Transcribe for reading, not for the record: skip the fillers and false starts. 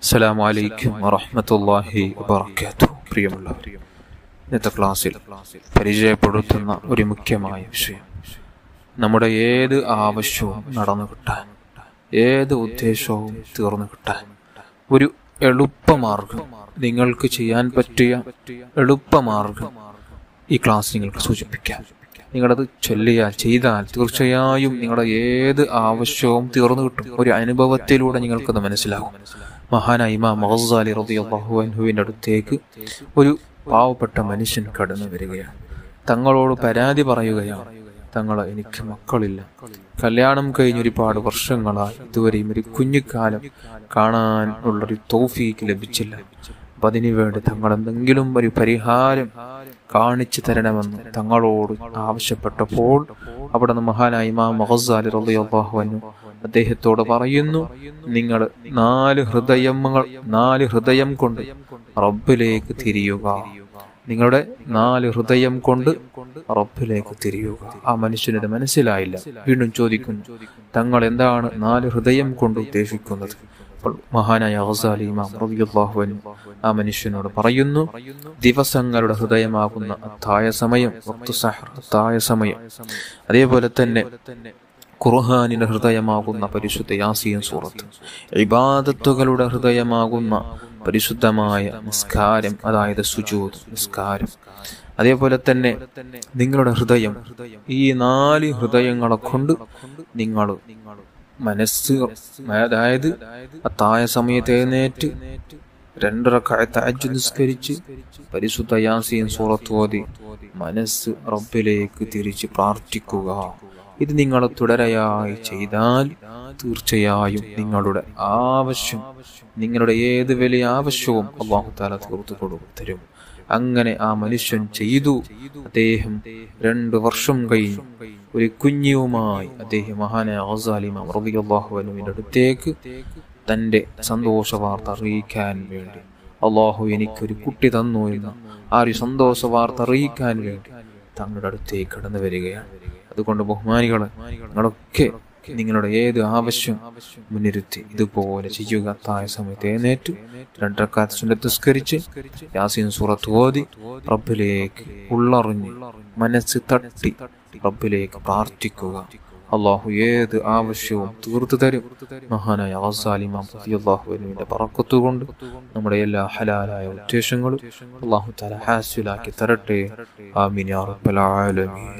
അസ്സലാമു അലൈക്കും വറഹ്മത്തുള്ളാഹി വബറകാതുഹു. പ്രിയമുള്ളവർ, ഇന്നത്തെ ക്ലാസ്സിൽ പരിചയപ്പെടുത്തുന്ന ഒരു മുഖ്യമായ വിഷയം, നമ്മുടെ ഏത് ആവശ്യവും നടന്നു കിട്ടാൻ, ഏത് ഉദ്ദേശവും തീർന്നു കിട്ടാൻ ഒരു എളുപ്പമാർഗം, നിങ്ങൾക്ക് ചെയ്യാൻ പറ്റിയ എളുപ്പമാർഗം ഈ ക്ലാസ് നിങ്ങൾക്ക് സൂചിപ്പിക്കാം. നിങ്ങളത് ചെയ്താൽ തീർച്ചയായും നിങ്ങളുടെ ഏത് ആവശ്യവും തീർന്നു കിട്ടും. ഒരു അനുഭവത്തിലൂടെ നിങ്ങൾക്കത് മനസ്സിലാകും. മഹാനായ ഇമാം ഗസ്സാലി റളിയല്ലാഹു അൻഹുവിന്റെ അടുത്തേക്ക് ഒരു പാവപ്പെട്ട മനുഷ്യൻ കടന്നു വരികയാണ്. തങ്ങളോട് പരാതി പറയുകയാണ്, എനിക്ക് മക്കളില്ല, കല്യാണം കഴിഞ്ഞ് ഒരുപാട് വർഷങ്ങളായി, ഇതുവരെയും ഒരു കുഞ്ഞുകാലം കാണാൻ ഉള്ളൊരു തൗഫീക്ക് ലഭിച്ചില്ല. അപ്പൊ അതിനുവേണ്ടി തങ്ങൾ എന്തെങ്കിലും ഒരു പരിഹാരം കാണിച്ചു തരണമെന്ന് തങ്ങളോട് ആവശ്യപ്പെട്ടപ്പോൾ അവിടെ നിന്ന് മഹാനായ ഇമാം ഗസ്സാലി റളിയല്ലാഹു അൻഹു അദ്ദേഹത്തോട് പറയുന്നു, നിങ്ങൾ 4 ഹൃദയം കൊണ്ട് റബ്ബിലേക്ക് തിരിയുക. നിങ്ങളുടെ 4 ഹൃദയം കൊണ്ട് റബ്ബിലേക്ക് തിരിയുക. ആ മനുഷ്യനത് മനസ്സിലായില്ല. വീണ്ടും ചോദിക്കുന്നു, തങ്ങൾ എന്താണ് 4 ഹൃദയം കൊണ്ട് ഉദ്ദേശിക്കുന്നത്? മഹാനായ ഗസ്സാലി ഇമാം റളിയല്ലാഹു അൻഹു ആ മനുഷ്യനോട് പറയുന്നു, ദിവസങ്ങളുടെ ഹൃദയമാകുന്ന അത്തായ സമയം, അത്തായ സമയം, അതേപോലെ തന്നെ ഖുർആനിന്റെ ഹൃദയമാകുന്ന പരിശുദ്ധ യാസീൻ സൂറത്ത്, ഇബാദത്തുകളുടെ ഹൃദയമാകുന്ന പരിശുദ്ധമായ നിസ്കാരം, അതായത് സുജൂദ് നിസ്കാരം, അതേപോലെ തന്നെ നിങ്ങളുടെ ഹൃദയം, ഈ 4 ഹൃദയങ്ങളെ കൊണ്ട് നിങ്ങൾ മനസ്സ്, അതായത് അത്തായ സമയത്ത് എഴുന്നേറ്റ് 2 റക്അത്ത് തഹജ്ജുദ് നിസ്കരിച്ച് പരിശുദ്ധ യാസീൻ സൂറത്ത് ഓതി മനസ്സ് റബ്ബിലേക്ക് തിരിച്ച് പ്രാർത്ഥിക്കുക. ഇത് നിങ്ങൾ തുടരെയായി ചെയ്താൽ തീർച്ചയായും നിങ്ങളുടെ ആവശ്യം, നിങ്ങളുടെ ഏത് വലിയ ആവശ്യവും അല്ലാഹു തആല തീർത്തു തരും. അങ്ങനെ ആ മനുഷ്യൻ ചെയ്തു. അദ്ദേഹം 2 വർഷം കഴിഞ്ഞു ഒരു കുഞ്ഞുമായി അദ്ദേഹം മഹാനായ ഗസ്സാലി ഇമാം റളിയല്ലാഹു അൻഹുവിന്റെ അടുത്തേക്ക് തന്റെ സന്തോഷ വാർത്ത അറിയിക്കാൻ വേണ്ടി, അല്ലാഹു എനിക്കൊരു കുട്ടി തന്നു എന്ന ആ ഒരു സന്തോഷ വാർത്ത അറിയിക്കാൻ വേണ്ടി തങ്ങളുടെ അടുത്തേക്ക് കടന്നു വരികയാണ്. അതുകൊണ്ട് ബഹുമാനികളെ, നിങ്ങളൊക്കെ നിങ്ങളുടെ ഏത് ആവശ്യം മുൻനിർത്തി ഇതുപോലെ ചെയ്യുക. തായ സമയത്ത് എഴുന്നേറ്റ് 2 റക്അത്ത് സുന്നത്ത് നിസ്കരിച്ച് യാസീൻ സൂറത്ത് ഓതി റബ്ബിലേക്ക് ഉള്ളറിഞ്ഞ് മനസ്സ് തട്ടി റബ്ബിലേക്ക് പ്രാർത്ഥിക്കുക. അല്ലാഹു ഏത് ആവശ്യവും തീർത്തു തരും. മഹാനായ ഗസ്സാലി ഇമാം റളിയല്ലാഹു അൻഹുവിന്റെ ബറക്കത്ത് കൊണ്ട് നമ്മുടെ എല്ലാ ഹലാലായ ഉദ്ദേശങ്ങളും അല്ലാഹു തആല ഹാസിലാക്കി തരട്ടെ. ആമീൻ യാ റബ്ബൽ ആലമീൻ.